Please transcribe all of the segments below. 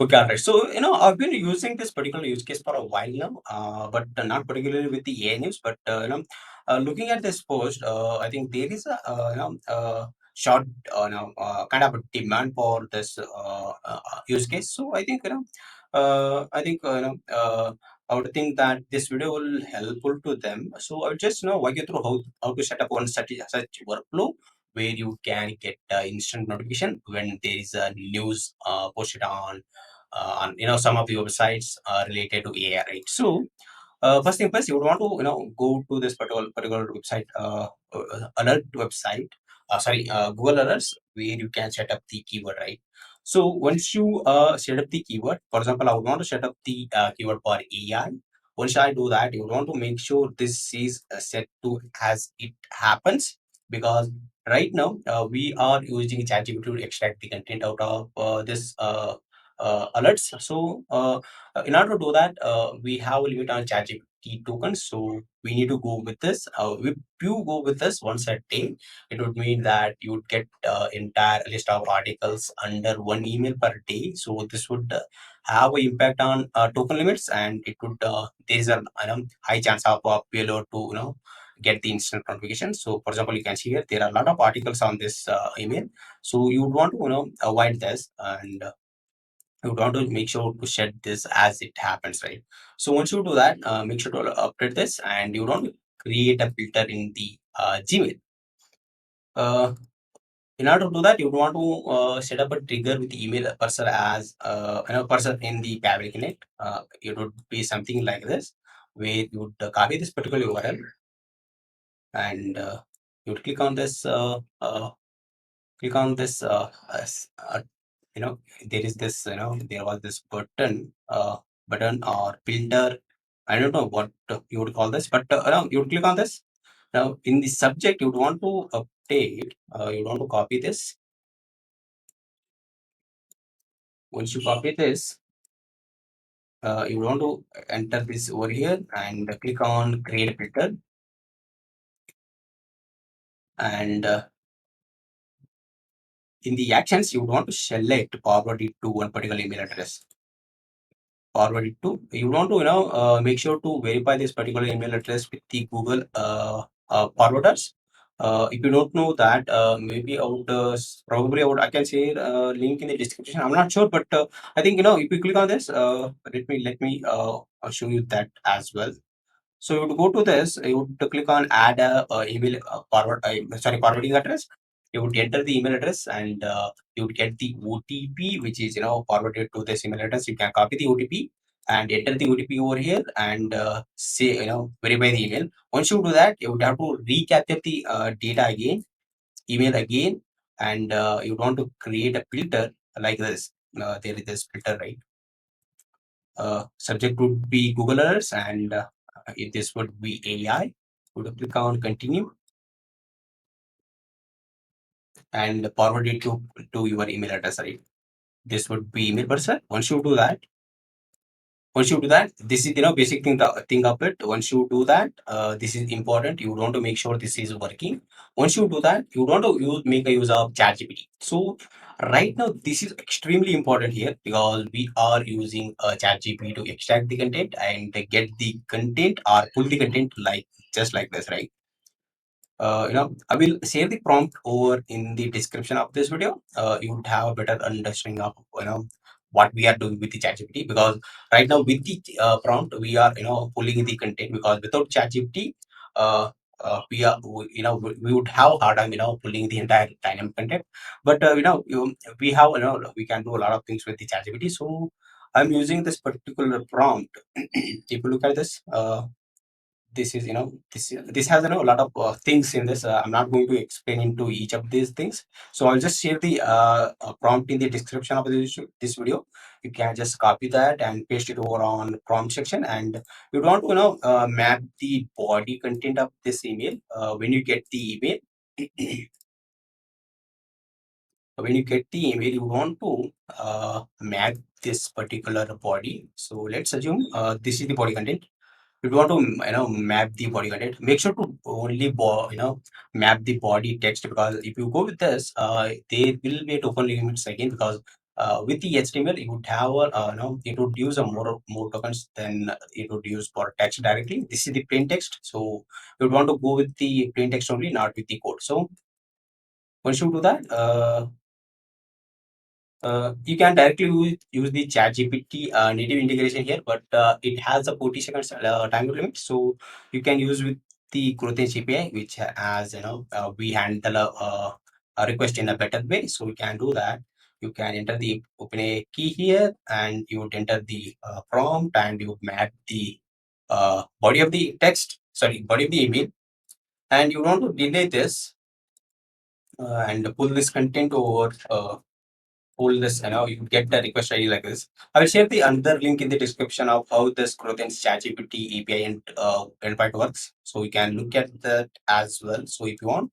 Okay, all right. So, I've been using this particular use case for a while now, but not particularly with the AI news. But, looking at this post, I think there is a, short, kind of a demand for this use case. So, I think, I would think that this video will helpful to them. So, I'll just, walk you through how to set up one such workflow where you can get instant notification when there is a news posted on some of the websites related to AI, right? So first thing first, you would want to go to this particular website, alert website. Sorry, Google Alerts, where you can set up the keyword, right? So once you set up the keyword, for example, I would want to set up the keyword for AI. Once I do that, you would want to make sure this is set to as it happens, because right now we are using ChatGPT to extract the content out of this alerts. So in order to do that, we have a limit on ChatGPT tokens. So we need to go with this. If you go with this once a day, it would mean that you would get entire list of articles under one email per day. So this would have an impact on token limits, and it would there is a high chance of payload to get the instant notification. So for example, you can see here there are a lot of articles on this email. So you would want to avoid this, and you want to make sure to set this as it happens, right? So once you do that, make sure to update this, and you don't create a filter in the Gmail. Uh, in order to do that, you would want to set up a trigger with the email cursor as cursor in the Pabbly-connect. It would be something like this, where you would copy this particular URL, and you would click on this you know there is this there was this button or filter. I don't know what you would call this, but you would click on this. Now in the subject you would want to update, you want to copy this. Once you copy this, you want to enter this over here and click on create filter, and in the actions you would want to select forward it to one particular email address. Forward it to, you want to make sure to verify this particular email address with the Google forwarders. If you don't know that, maybe I would probably I can share link in the description. I'm not sure, but I think if you click on this, let me show you that as well. So you would go to this, you would click on add a email forwarding address. You would enter the email address, and you would get the OTP, which is forwarded to this email address. You can copy the OTP and enter the OTP over here, and say verify the email. Once you do that, you would have to recapture the data again, email again, and you want to create a filter like this. There is this filter, right? Subject would be Google Alerts, and this would be AI. Would click on continue and forward it to your email address, right? This would be email person. Once you do that, this is basic thing of it. Once you do that, this is important. You want to make sure this is working. Once you do that, you want to make a use of ChatGPT. So right now, this is extremely important here, because we are using ChatGPT to extract the content and get the content or pull the content like just like this, right? I will share the prompt over in the description of this video. You would have a better understanding of what we are doing with the ChatGPT, because right now with the prompt we are pulling the content, because without ChatGPT, we would have hard time pulling the entire dynamic content. But we have we can do a lot of things with the ChatGPT. So I'm using this particular prompt. If you look at this. This is this has a lot of things in this. I'm not going to explain into each of these things, so I'll just share the prompt in the description of this video. You can just copy that and paste it over on prompt section, and you want to map the body content of this email. When you get the email when you get the email, you want to map this particular body. So let's assume this is the body content. If you want to map the body content, make sure to only map the body text, because if you go with this, there will be token limits again, because with the HTML, you would have it would use a more tokens than it would use for text directly. This is the plain text, so you would want to go with the plain text only, not with the code. So once you do that, you can directly use the ChatGPT native integration here, but it has a 40 seconds time limit. So you can use with the Growthens API, which has we handle a request in a better way. So you can do that. You can enter the OpenAI key here, and you would enter the prompt, and you would map the body of the text, sorry, body of the email, and you want to delay this and pull this content over. Pull this, you get the request ID like this. I will share the another link in the description of how this Growthens ChatGPT API and endpoint works. So you can look at that as well. So if you want,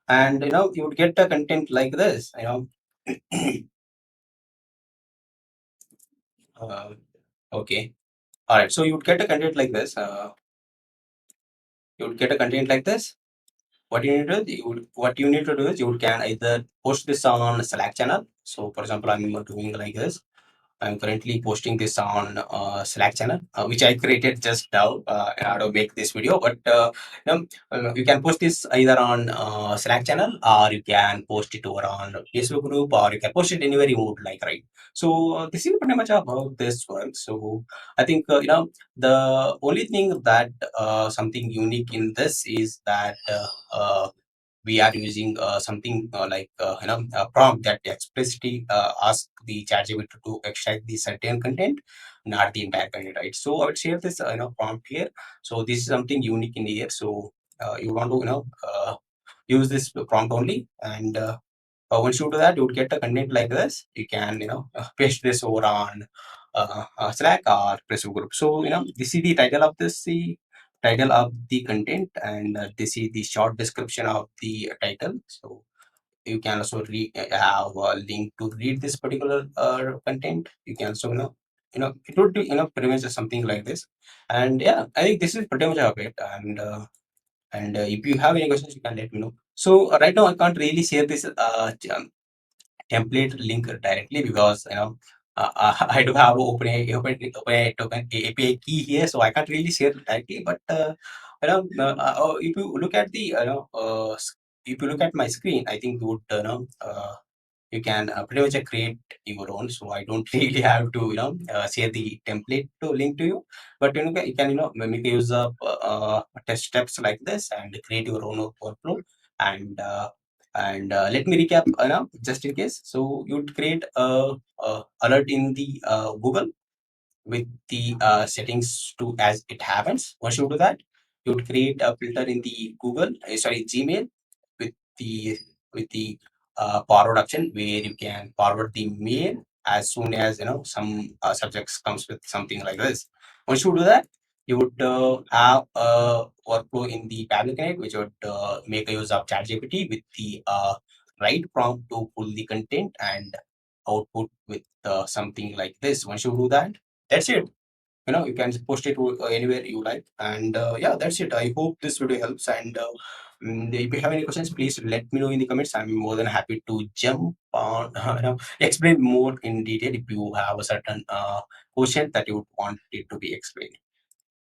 and you would get the content like this. uh, okay, all right. So you would get a content like this. You would get a content like this. What you need to do, what you need to do is you can either post this on Slack channel. So for example, I'm doing like this. I'm currently posting this on Slack channel, which I created just now how to make this video. But you can post this either on Slack channel, or you can post it over on Facebook group, or you can post it anywhere you would like, right? So this is pretty much about this work. So I think the only thing that something unique in this is that we are using something like a prompt that explicitly asks the ChatGPT to extract the certain content, not the entire content, right? So I would share this prompt here. So this is something unique in here. So you want to use this prompt only, and once you do that, you would get a content like this. You can paste this over on Slack or Facebook group. So this is the title of this, the title of the content, and this is the short description of the title. So you can also have a link to read this particular content. You can also it would be pretty much something like this. And yeah, I think this is pretty much of it. And if you have any questions, you can let me know. So right now I can't really share this template link directly, because I do have open token API key here, so I can't really share it directly. But if you look at the if you look at my screen, I think you would you can pretty much create your own. So I don't really have to share the template to link to you, but you can make use of test steps like this and create your own workflow. And let me recap just in case. So you'd create a alert in the Google with the settings to as it happens. Once you do that, you would create a filter in the Google, sorry, Gmail, with the forward option, where you can forward the mail as soon as some subjects comes with something like this. Once you do that, you would have a workflow in the Pabbly-connect, which would make a use of ChatGPT with the right prompt to pull the content and output with something like this. Once you do that, that's it. You can post it anywhere you like. And yeah, that's it. I hope this video helps. And if you have any questions, please let me know in the comments. I'm more than happy to jump on explain more in detail if you have a certain question that you would want it to be explained.